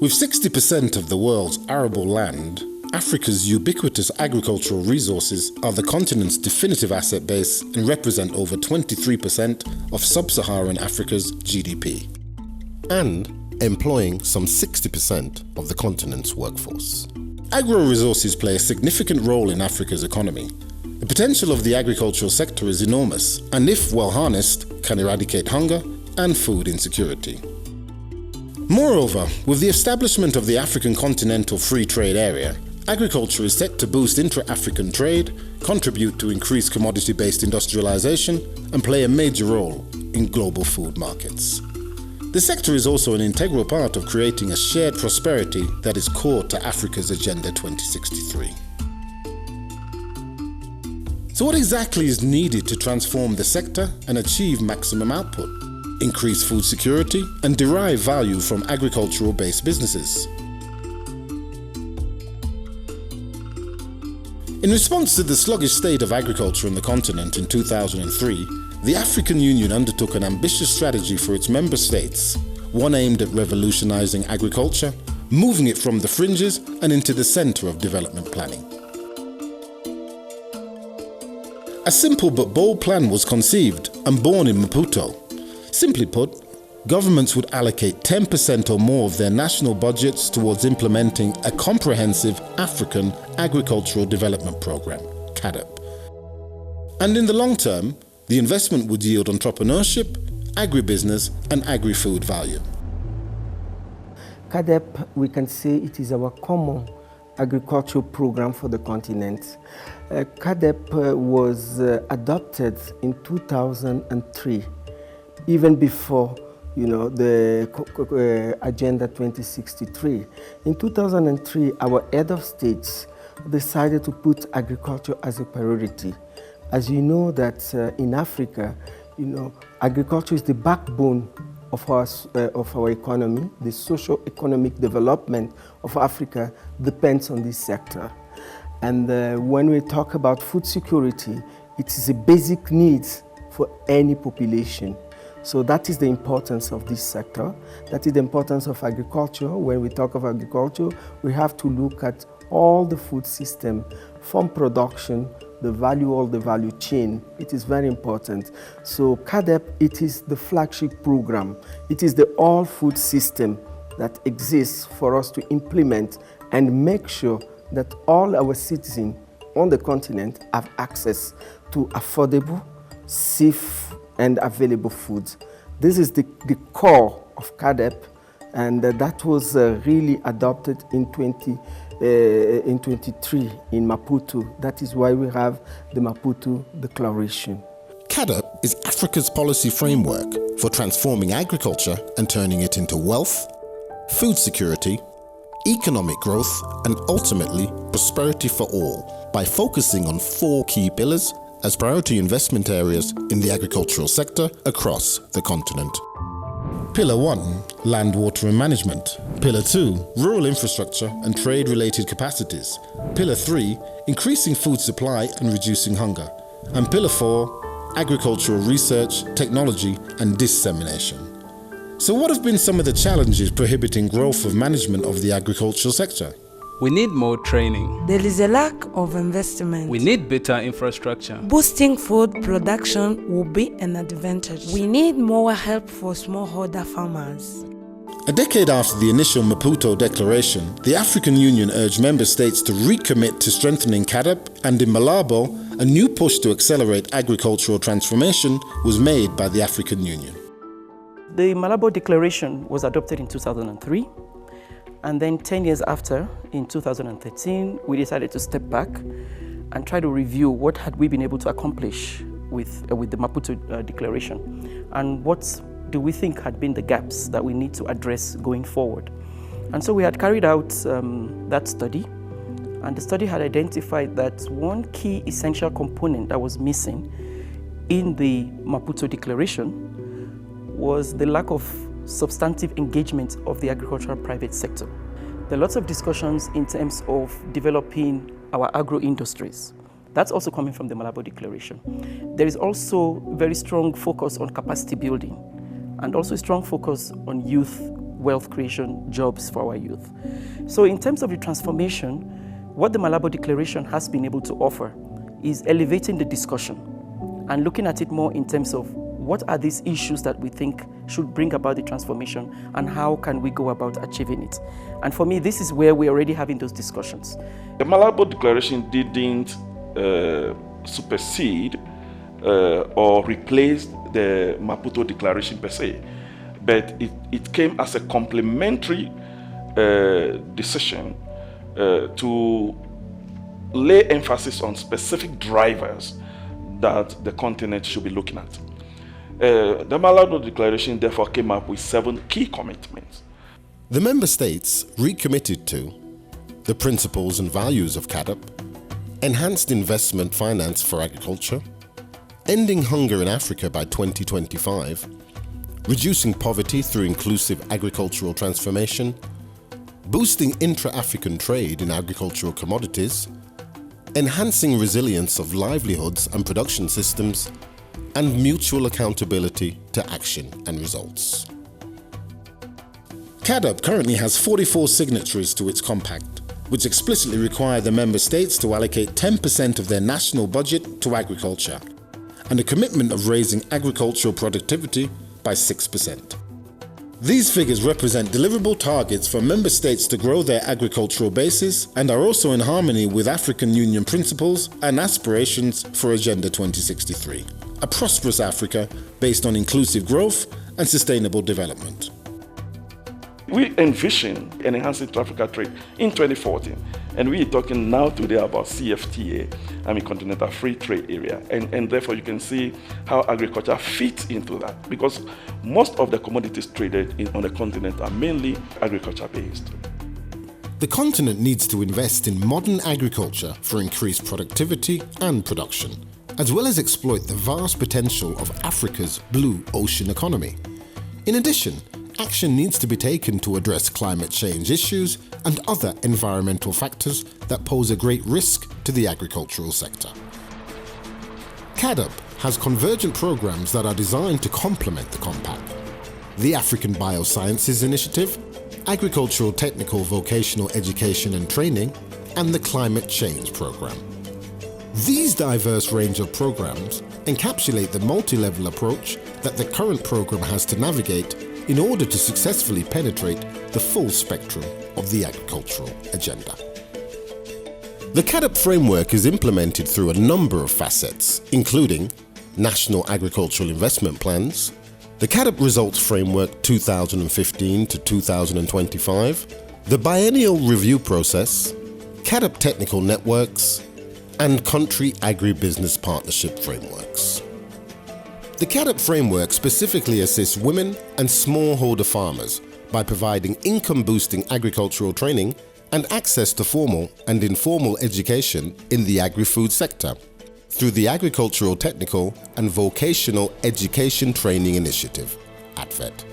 With 60% of the world's arable land, Africa's ubiquitous agricultural resources are the continent's definitive asset base and represent over 23% of sub-Saharan Africa's GDP. And employing some 60% of the continent's workforce. Agro-resources play a significant role in Africa's economy. The potential of the agricultural sector is enormous, and if well harnessed, can eradicate hunger and food insecurity. Moreover, with the establishment of the African Continental Free Trade Area, agriculture is set to boost intra-African trade, contribute to increased commodity-based industrialization, and play a major role in global food markets. The sector is also an integral part of creating a shared prosperity that is core to Africa's Agenda 2063. So what exactly is needed to transform the sector and achieve maximum output, increase food security, and derive value from agricultural-based businesses? In response to the sluggish state of agriculture on the continent in 2003, the African Union undertook an ambitious strategy for its member states, one aimed at revolutionizing agriculture, moving it from the fringes and into the center of development planning. A simple but bold plan was conceived and born in Maputo. Simply put, governments would allocate 10% or more of their national budgets towards implementing a comprehensive African agricultural development program, CAADP. And in the long term, the investment would yield entrepreneurship, agribusiness, and agri-food value. CAADP, we can say it is our common agricultural program for the continent. CAADP was adopted in 2003, even before the Agenda 2063. In 2003, our head of states decided to put agriculture as a priority. As you know that in Africa, agriculture is the backbone of our economy. The socio-economic development of Africa depends on this sector. And when we talk about food security, it is a basic need for any population. So that is the importance of this sector. That is the importance of agriculture. When we talk of agriculture, we have to look at all the food system, from production, all the value chain. It is very important. So CAADP, it is the flagship program. It is the all food system that exists for us to implement and make sure that all our citizens on the continent have access to affordable, safe, and available foods. This is the core of CAADP, and that was really adopted in 23 in Maputo. That is why we have the Maputo Declaration. CAADP is Africa's policy framework for transforming agriculture and turning it into wealth, food security, economic growth, and ultimately prosperity for all by focusing on 4 key pillars as priority investment areas in the agricultural sector across the continent. Pillar 1, land, water and management. Pillar 2, rural infrastructure and trade-related capacities. Pillar 3, increasing food supply and reducing hunger. And Pillar 4, agricultural research, technology and dissemination. So what have been some of the challenges prohibiting growth of management of the agricultural sector? We need more training. There is a lack of investment. We need better infrastructure. Boosting food production will be an advantage. We need more help for smallholder farmers. A decade after the initial Maputo Declaration, the African Union urged member states to recommit to strengthening CAADP, and in Malabo, a new push to accelerate agricultural transformation was made by the African Union. The Malabo Declaration was adopted in 2003. And then 10 years after, in 2013, we decided to step back and try to review what had we been able to accomplish with the Maputo Declaration, and what do we think had been the gaps that we need to address going forward. And so we had carried out that study, and the study had identified that one key essential component that was missing in the Maputo Declaration was the lack of substantive engagement of the agricultural private sector. There are lots of discussions in terms of developing our agro-industries. That's also coming from the Malabo Declaration. There is also very strong focus on capacity building, and also a strong focus on youth wealth creation, jobs for our youth. So in terms of the transformation, what the Malabo Declaration has been able to offer is elevating the discussion and looking at it more in terms of what are these issues that we think should bring about the transformation and how can we go about achieving it. And for me, this is where we're already having those discussions. The Malabo Declaration didn't supersede or replace the Maputo Declaration per se, but it came as a complementary decision to lay emphasis on specific drivers that the continent should be looking at. The Malabo Declaration therefore came up with 7 key commitments. The member states recommitted to the principles and values of CAADP, enhanced investment finance for agriculture, ending hunger in Africa by 2025, reducing poverty through inclusive agricultural transformation, boosting intra-African trade in agricultural commodities, enhancing resilience of livelihoods and production systems, and mutual accountability to action and results. CAADP currently has 44 signatories to its compact, which explicitly require the member states to allocate 10% of their national budget to agriculture, and a commitment of raising agricultural productivity by 6%. These figures represent deliverable targets for member states to grow their agricultural bases and are also in harmony with African Union principles and aspirations for Agenda 2063, a prosperous Africa based on inclusive growth and sustainable development. We envision an enhanced intra-Africa trade in 2014, and we are talking now today about CFTA, Continental Free Trade Area, and therefore you can see how agriculture fits into that, because most of the commodities traded on the continent are mainly agriculture-based. The continent needs to invest in modern agriculture for increased productivity and production, as well as exploit the vast potential of Africa's blue ocean economy. In addition, action needs to be taken to address climate change issues and other environmental factors that pose a great risk to the agricultural sector. CAADP has convergent programs that are designed to complement the compact. The African Biosciences Initiative, Agricultural Technical Vocational Education and Training, and the Climate Change Program. These diverse range of programs encapsulate the multi-level approach that the current program has to navigate in order to successfully penetrate the full spectrum of the agricultural agenda. The CAADP framework is implemented through a number of facets, including National Agricultural Investment Plans, the CAADP Results Framework 2015 to 2025, the Biennial Review Process, CAADP Technical Networks, and Country Agribusiness Partnership Frameworks. The CAADP framework specifically assists women and smallholder farmers by providing income-boosting agricultural training and access to formal and informal education in the agri-food sector through the Agricultural Technical and Vocational Education Training Initiative, ATVET.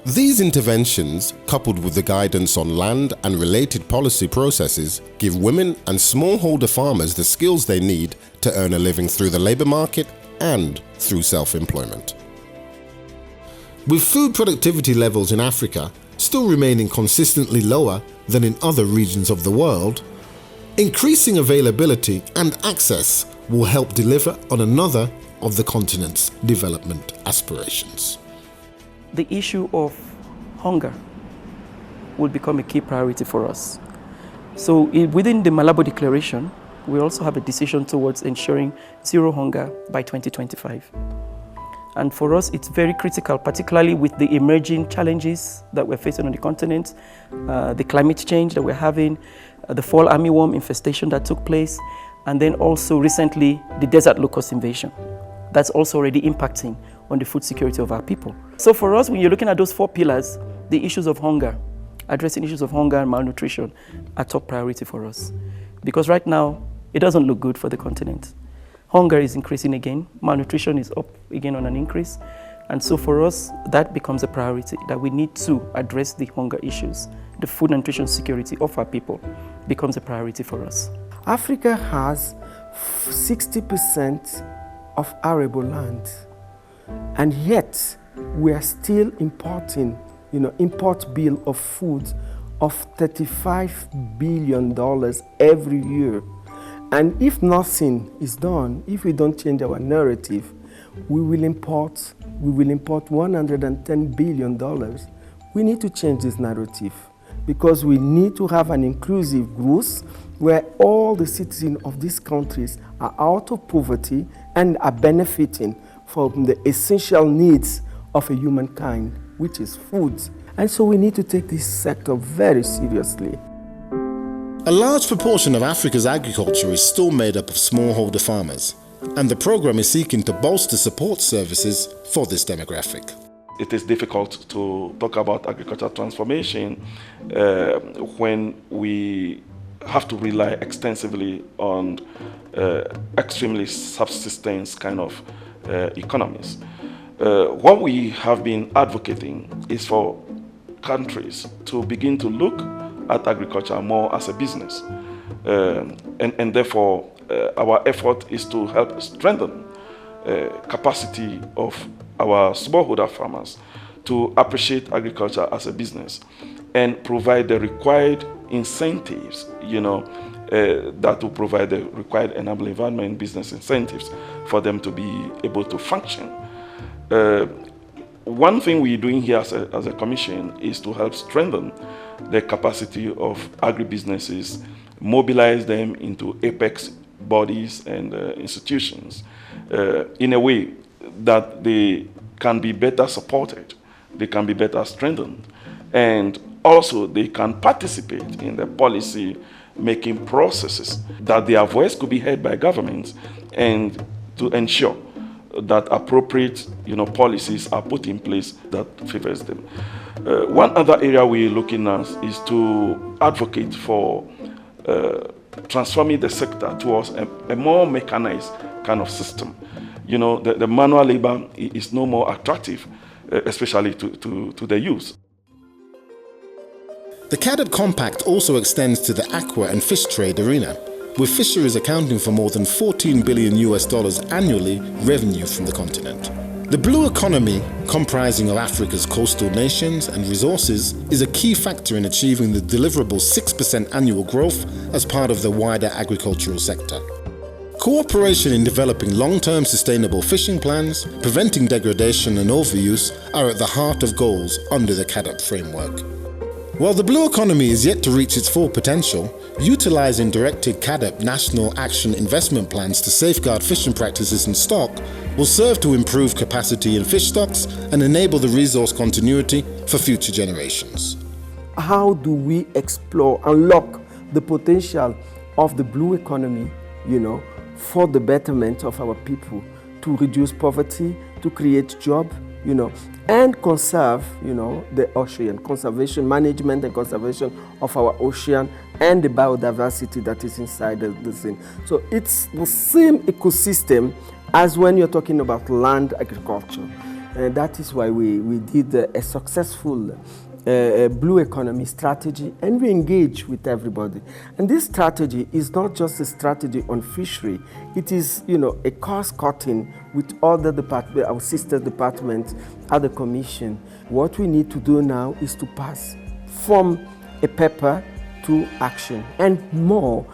These interventions, coupled with the guidance on land and related policy processes, give women and smallholder farmers the skills they need to earn a living through the labour market and through self-employment. With food productivity levels in Africa still remaining consistently lower than in other regions of the world, increasing availability and access will help deliver on another of the continent's development aspirations. The issue of hunger will become a key priority for us. So within the Malabo Declaration, we also have a decision towards ensuring zero hunger by 2025. And for us, it's very critical, particularly with the emerging challenges that we're facing on the continent, the climate change that we're having, the fall armyworm infestation that took place, and then also recently the desert locust invasion. That's also already impacting on the food security of our people. So for us, when you're looking at those 4 pillars, the issues of hunger, addressing issues of hunger and malnutrition are top priority for us. Because right now, it doesn't look good for the continent. Hunger is increasing again, malnutrition is up again on an increase. And so for us, that becomes a priority, that we need to address the hunger issues. The food and nutrition security of our people becomes a priority for us. Africa has 60% of arable land, and yet we are still importing import bill of food of $35 billion every year. And if nothing is done, if we don't change our narrative, we will import $110 billion. We need to change this narrative because we need to have an inclusive growth where all the citizens of these countries are out of poverty and are benefiting from the essential needs of a humankind, which is food. And so we need to take this sector very seriously. A large proportion of Africa's agriculture is still made up of smallholder farmers, and the program is seeking to bolster support services for this demographic. It is difficult to talk about agricultural transformation when we have to rely extensively on extremely subsistence kind of economies. What we have been advocating is for countries to begin to look at agriculture more as a business. And therefore, our effort is to help strengthen capacity of our smallholder farmers to appreciate agriculture as a business and provide the required incentives, that will provide the required enabling environment, business incentives for them to be able to function. One thing we're doing here as a commission is to help strengthen the capacity of agribusinesses, mobilize them into apex bodies and institutions in a way that they can be better supported, they can be better strengthened, and also they can participate in the policy making processes, that their voice could be heard by governments, and to ensure that appropriate policies are put in place that favors them. One other area we're looking at is to advocate for transforming the sector towards a more mechanized kind of system. The manual labor is no more attractive, especially to the youth. The CAADP Compact also extends to the aqua and fish trade arena, with fisheries accounting for more than $14 billion annually revenue from the continent. The blue economy, comprising of Africa's coastal nations and resources, is a key factor in achieving the deliverable 6% annual growth as part of the wider agricultural sector. Cooperation in developing long-term sustainable fishing plans, preventing degradation and overuse are at the heart of goals under the CAADP framework. While the blue economy is yet to reach its full potential, utilizing directed CAADP national action investment plans to safeguard fishing practices and stock will serve to improve capacity in fish stocks and enable the resource continuity for future generations. How do we unlock the potential of the blue economy, for the betterment of our people, to reduce poverty, to create jobs, and conserve, the ocean, conservation, management and conservation of our ocean and the biodiversity that is inside the thing. So it's the same ecosystem as when you're talking about land agriculture. And that is why we did a successful blue economy strategy, and we engage with everybody. And this strategy is not just a strategy on fishery, it is a cost cutting with other departments, our sister departments at the commission. What we need to do now is to pass from a paper to action. And more,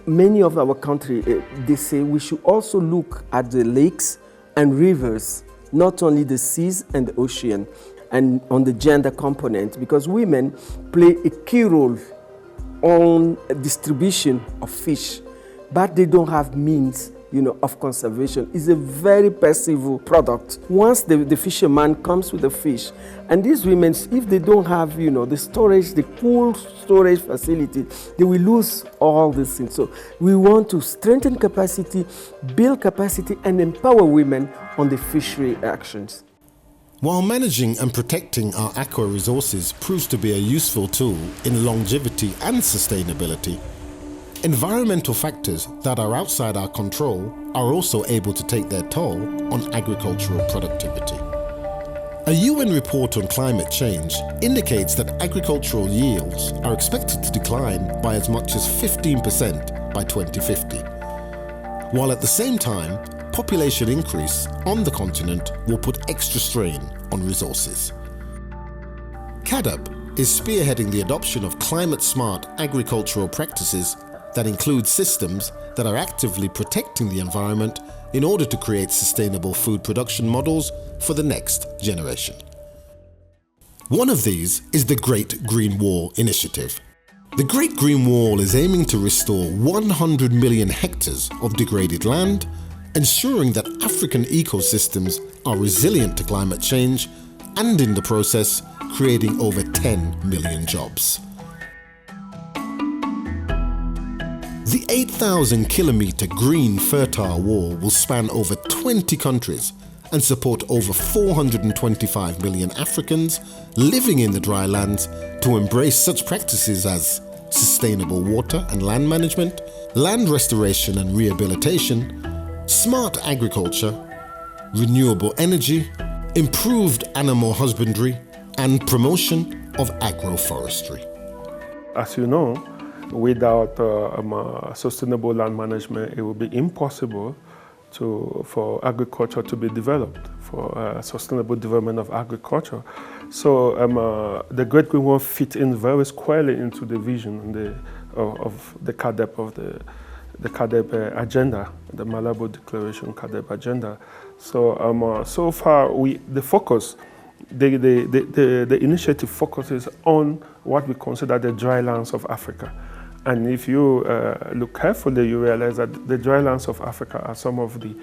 many of our country, they say we should also look at the lakes and rivers, not only the seas and the ocean, and on the gender component, because women play a key role on distribution of fish, but they don't have means, of conservation. It's a very perishable product. Once the fisherman comes with the fish, and these women, if they don't have, the storage, the cool storage facility, they will lose all these things. So we want to strengthen capacity, build capacity, and empower women on the fishery actions. While managing and protecting our aqua resources proves to be a useful tool in longevity and sustainability, environmental factors that are outside our control are also able to take their toll on agricultural productivity. A UN report on climate change indicates that agricultural yields are expected to decline by as much as 15% by 2050, while at the same time, population increase on the continent will put extra strain on resources. CAADP is spearheading the adoption of climate-smart agricultural practices that include systems that are actively protecting the environment in order to create sustainable food production models for the next generation. One of these is the Great Green Wall Initiative. The Great Green Wall is aiming to restore 100 million hectares of degraded land, ensuring that African ecosystems are resilient to climate change and in the process creating over 10 million jobs. The 8,000-kilometer green fertile wall will span over 20 countries and support over 425 million Africans living in the dry lands to embrace such practices as sustainable water and land management, land restoration and rehabilitation, smart agriculture, renewable energy, improved animal husbandry, and promotion of agroforestry. As you know, without sustainable land management, it will be impossible for agriculture to be developed, for sustainable development of agriculture. So the Great Green Wall fit in very squarely into the vision of the CAADP, the CAADP agenda, the Malabo Declaration CAADP agenda. So so far, the focus, the initiative focuses on what we consider the dry lands of Africa. And if you look carefully, you realize that the dry lands of Africa are some of the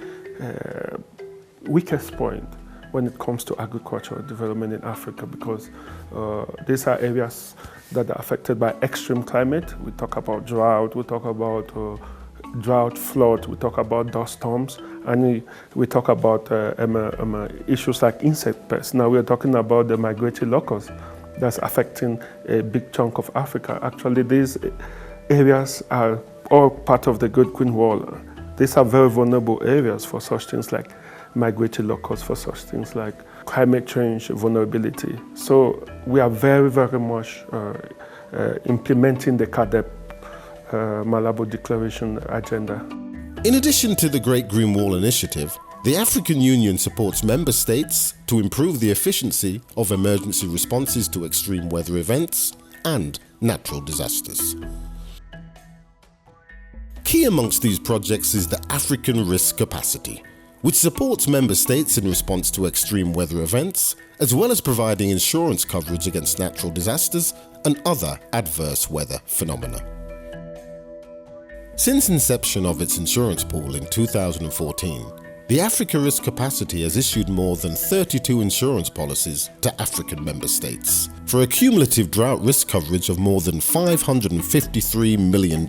weakest points when it comes to agricultural development in Africa, because these are areas that are affected by extreme climate. We talk about drought, we talk about drought, flood, we talk about dust storms, and we talk about issues like insect pests. Now we're talking about the migratory locusts that's affecting a big chunk of Africa. Actually, these areas are all part of the Great Green Wall. These are very vulnerable areas for such things like migratory locusts, for such things like climate change vulnerability. So we are very, very much implementing the CAADP Malabo Declaration agenda. In addition to the Great Green Wall Initiative, the African Union supports member states to improve the efficiency of emergency responses to extreme weather events and natural disasters. Key amongst these projects is the African Risk Capacity, which supports member states in response to extreme weather events, as well as providing insurance coverage against natural disasters and other adverse weather phenomena. Since inception of its insurance pool in 2014, the Africa Risk Capacity has issued more than 32 insurance policies to African member states for a cumulative drought risk coverage of more than $553 million,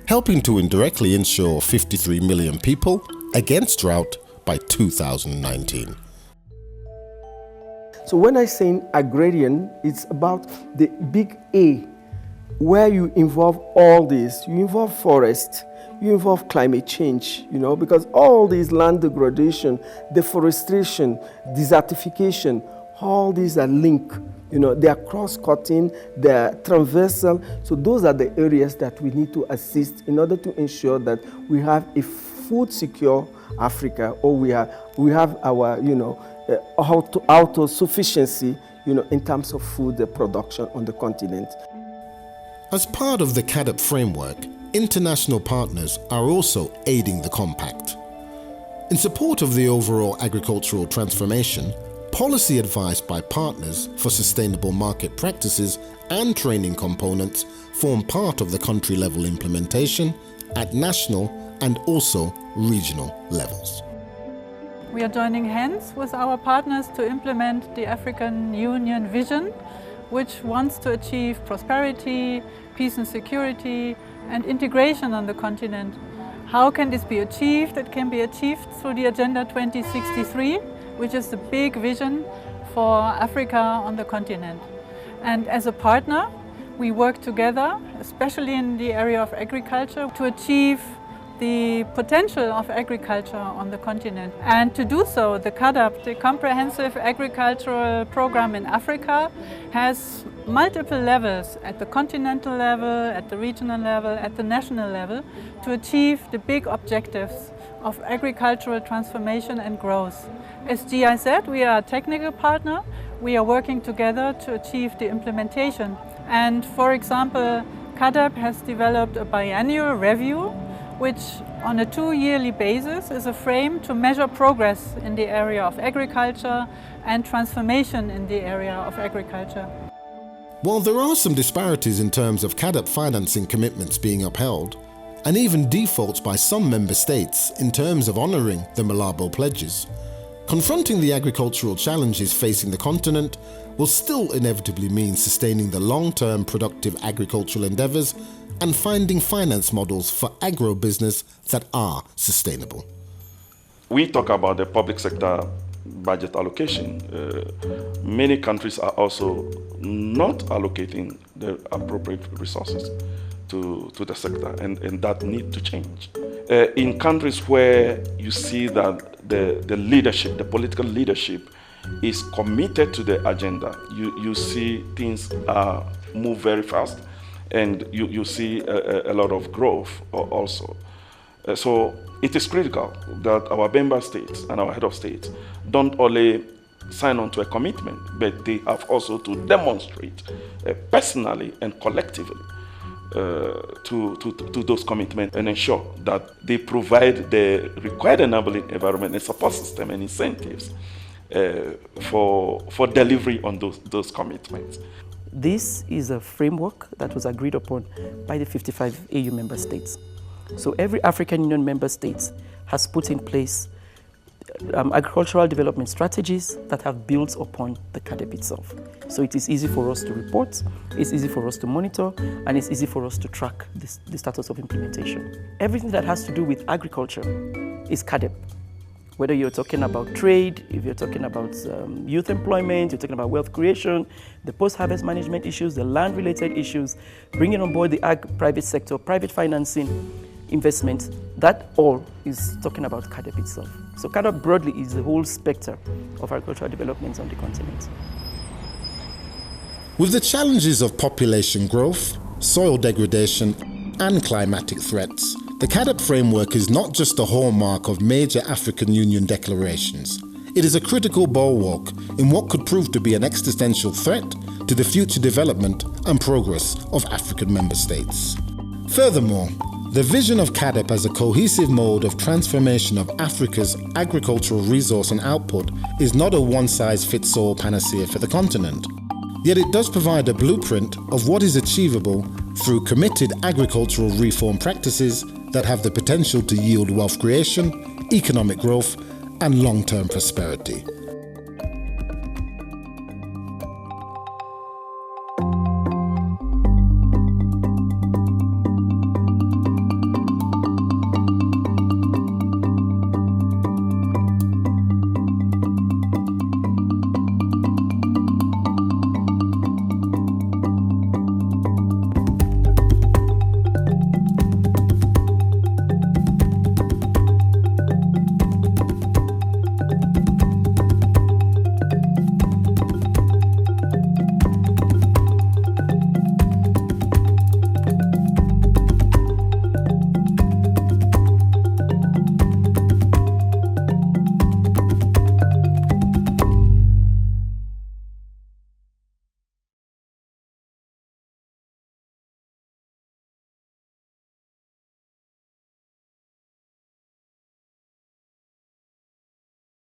helping to indirectly insure 53 million people against drought by 2019. So when I say agrarian, it's about the big A, where you involve all this. You involve forest, you involve climate change, because all these land degradation, deforestation, desertification, all these are linked. They are cross-cutting, they are transversal. So those are the areas that we need to assist in order to ensure that we have a food secure Africa, or we have our, auto-sufficiency, in terms of food production on the continent. As part of the CAADP framework, international partners are also aiding the compact. In support of the overall agricultural transformation, policy advice by partners for sustainable market practices and training components form part of the country-level implementation at national and also regional levels. We are joining hands with our partners to implement the African Union vision, which wants to achieve prosperity, peace and security, and integration on the continent. How can this be achieved? It can be achieved through the Agenda 2063, which is the big vision for Africa on the continent. And as a partner, we work together, especially in the area of agriculture, to achieve the potential of agriculture on the continent. And to do so, the CAADP, the Comprehensive Agricultural Program in Africa, has multiple levels, at the continental level, at the regional level, at the national level, to achieve the big objectives of agricultural transformation and growth. As GI said, we are a technical partner. we are working together to achieve the implementation. And for example, CAADP has developed a biannual review, which on a 2-yearly basis is a frame to measure progress in the area of agriculture and transformation in the area of agriculture. While there are some disparities in terms of CAADP financing commitments being upheld, and even defaults by some member states in terms of honouring the Malabo pledges, confronting the agricultural challenges facing the continent will still inevitably mean sustaining the long-term productive agricultural endeavours and finding finance models for agro-business that are sustainable. We talk about the public sector budget allocation. Many countries are also not allocating the appropriate resources to the sector, and that need to change. In countries where you see that the leadership, the political leadership, is committed to the agenda, you see things move very fast, and you see a lot of growth also. So it is critical that our member states and our head of states don't only sign on to a commitment, but they have also to demonstrate personally and collectively to those commitments and ensure that they provide the required enabling environment and support system and incentives for delivery on those commitments. This is a framework that was agreed upon by the 55 AU member states. So every African Union member state has put in place agricultural development strategies that have built upon the CAADP itself. So it is easy for us to report, it's easy for us to monitor, and it's easy for us to track the status of implementation. Everything that has to do with agriculture is CAADP. Whether you're talking about trade, if you're talking about youth employment, you're talking about wealth creation, the post-harvest management issues, the land-related issues, bringing on board the private sector, private financing, investment, that all is talking about CAADP itself. So CAADP broadly is the whole spectrum of agricultural developments on the continent. With the challenges of population growth, soil degradation, and climatic threats, the CAADP framework is not just a hallmark of major African Union declarations. It is a critical bulwark in what could prove to be an existential threat to the future development and progress of African member states. Furthermore, the vision of CAADP as a cohesive mode of transformation of Africa's agricultural resource and output is not a one-size-fits-all panacea for the continent. Yet it does provide a blueprint of what is achievable through committed agricultural reform practices that have the potential to yield wealth creation, economic growth, and long-term prosperity.